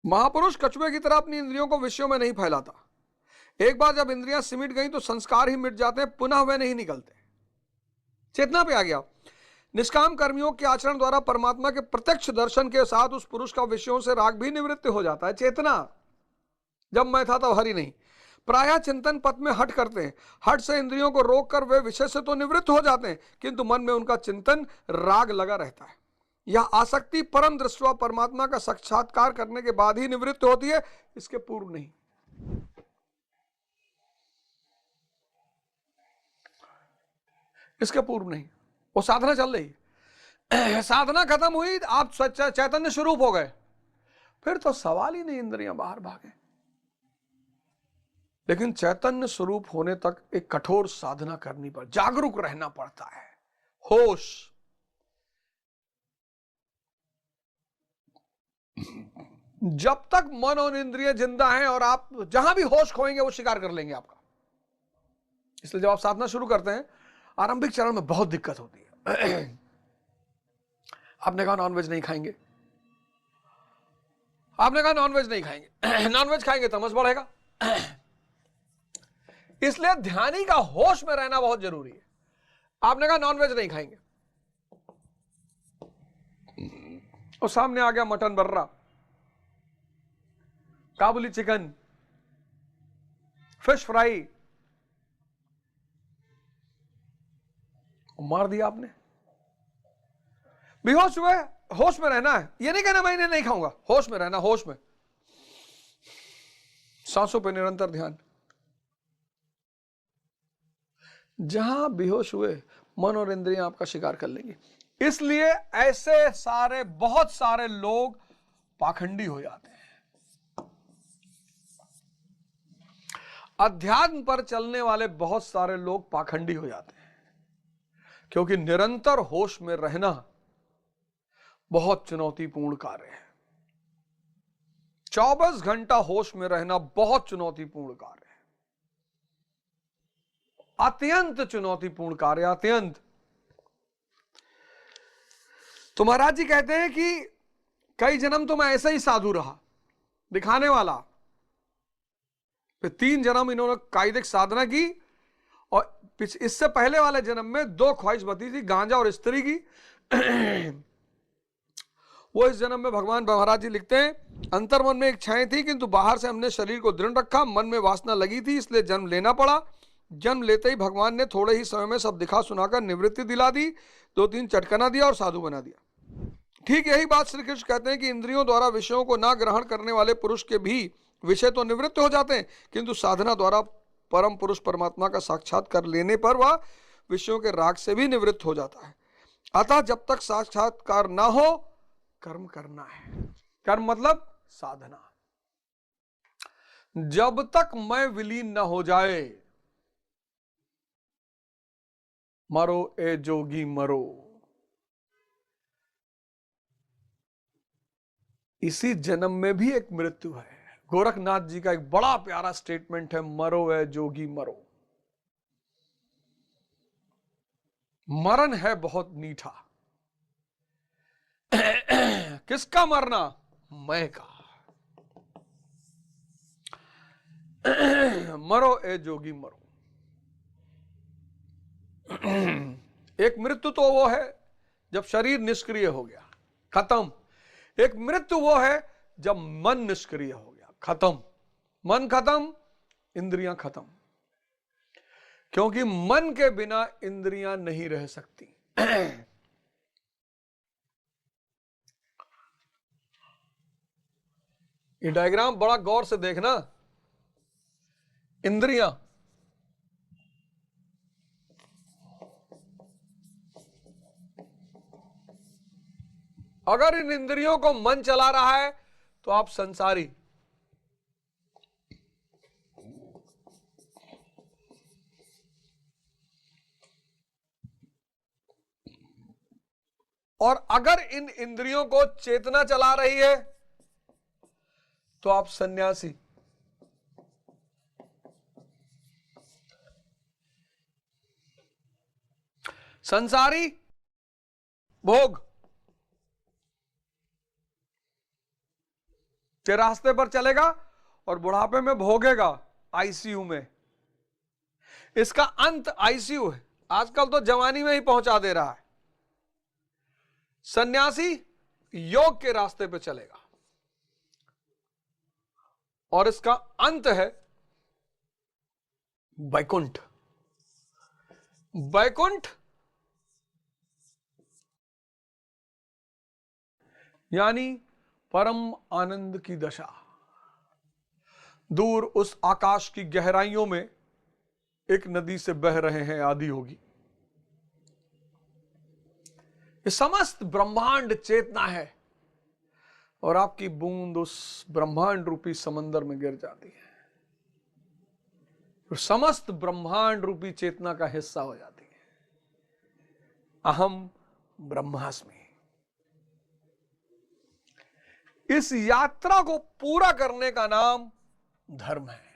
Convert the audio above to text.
महापुरुष कछुए की तरह अपनी इंद्रियों को विषयों में नहीं फैलाता। एक बार जब इंद्रियां सिमट गई तो संस्कार ही मिट जाते हैं, पुनः वे नहीं निकलते। चेतना पे आ गया। निष्काम कर्मियों के आचरण द्वारा परमात्मा के प्रत्यक्ष दर्शन के साथ उस पुरुष का विषयों से राग भी निवृत्त हो जाता है। चेतना, जब मैं था तब हरि नहीं। प्रायः चिंतन पथ में हट करते हैं। हट से इंद्रियों को रोककर वे विषय से तो निवृत्त हो जाते हैं, किंतु मन में उनका चिंतन राग लगा रहता है। यह आसक्ति परम दृष्टवा परमात्मा का साक्षात्कार करने के बाद ही निवृत्त होती है, इसके पूर्व नहीं। इसके पूर्व नहीं। वो साधना चल रही है, साधना खत्म हुई, आप चैतन्य स्वरूप हो गए, फिर तो सवाल ही नहीं इंद्रियां बाहर भागे। लेकिन चैतन्य स्वरूप होने तक एक कठोर साधना करनी पड़, जागरूक रहना पड़ता है। होश, जब तक मन और इंद्रिय जिंदा हैं और आप जहां भी होश खोएंगे वो शिकार कर लेंगे आपका। इसलिए जब आप साधना शुरू करते हैं, आरंभिक चरण में बहुत दिक्कत होती है। आपने कहा नॉनवेज नहीं खाएंगे, आपने कहा नॉनवेज नहीं खाएंगे, नॉनवेज खाएंगे तमस बढ़ेगा। इसलिए ध्यानी का होश में रहना बहुत जरूरी है। आपने कहा नॉनवेज नहीं खाएंगे, और सामने आ गया मटन बर्रा, काबुली चिकन, फिश फ्राई, मार दिया आपने। बेहोश हुए, होश में रहना है। ये नहीं कहना मैं इन्हें नहीं खाऊंगा, होश में रहना, होश में, सांसों पे निरंतर ध्यान। जहां बेहोश हुए मन और इंद्रियां आपका शिकार कर लेंगी। इसलिए ऐसे सारे बहुत सारे लोग पाखंडी हो जाते हैं। अध्यात्म पर चलने वाले बहुत सारे लोग पाखंडी हो जाते हैं, क्योंकि निरंतर होश में रहना बहुत चुनौतीपूर्ण कार्य है। 24 घंटा होश में रहना बहुत चुनौतीपूर्ण कार्य है, अत्यंत चुनौतीपूर्ण कार्य, अत्यंत। तो महाराज जी कहते हैं कि कई जन्म तो मैं ऐसे ही साधु रहा, दिखाने वाला। फिर 3 जन्म इन्होंने कायदे साधना की, और इससे पहले वाले जन्म में 2 ख्वाहिश बती थी, गांजा और स्त्री की। वो इस जन्म में भगवान महाराज जी लिखते हैं, अंतर्मन में एक इच्छाएं थी, किंतु बाहर से हमने शरीर को दृढ़ रखा, मन में वासना लगी थी, इसलिए जन्म लेना पड़ा। जन्म लेते ही भगवान ने थोड़े ही समय में सब दिखा सुनाकर निवृत्ति दिला दी, 2-3 चटकना दिया और साधु बना दिया। ठीक यही बात श्री कृष्ण कहते हैं कि इंद्रियों द्वारा विषयों को ना ग्रहण करने वाले पुरुष के भी विषय तो निवृत्त हो जाते हैं, किंतु साधना द्वारा परम पुरुष परमात्मा का साक्षात कर लेने पर वह विषयों के राग से भी निवृत्त हो जाता है। अतः जब तक साक्षात्कार ना हो, कर्म करना है। कर्म मतलब साधना। जब तक मैं विलीन ना हो जाए, मरो ए जोगी मरो। इसी जन्म में भी एक मृत्यु है। गोरखनाथ जी का एक बड़ा प्यारा स्टेटमेंट है, मरो ए जोगी मरो। मरण है बहुत मीठा। किसका मरना? मैं का। मरो ए जोगी मरो। एक मृत्यु तो वो है जब शरीर निष्क्रिय हो गया, खत्म। एक मृत्यु वो है जब मन निष्क्रिय हो गया, खत्म। मन खत्म, इंद्रियां खत्म, क्योंकि मन के बिना इंद्रियां नहीं रह सकती। ये डायग्राम बड़ा गौर से देखना। इंद्रियां, अगर इन इंद्रियों को मन चला रहा है तो आप संसारी। और अगर इन इंद्रियों को चेतना चला रही है तो आप सन्यासी। संसारी भोग, के रास्ते पर चलेगा और बुढ़ापे में भोगेगा आईसीयू में। इसका अंत आईसीयू है। आजकल तो जवानी में ही पहुंचा दे रहा है। सन्यासी योग के रास्ते पे चलेगा और इसका अंत है वैकुंठ। वैकुंठ यानी परम आनंद की दशा। दूर उस आकाश की गहराइयों में एक नदी से बह रहे हैं आदि योगी। ये समस्त ब्रह्मांड चेतना है और आपकी बूंद उस ब्रह्मांड रूपी समंदर में गिर जाती है और समस्त ब्रह्मांड रूपी चेतना का हिस्सा हो जाती है। अहम ब्रह्मास्मि। इस यात्रा को पूरा करने का नाम धर्म है।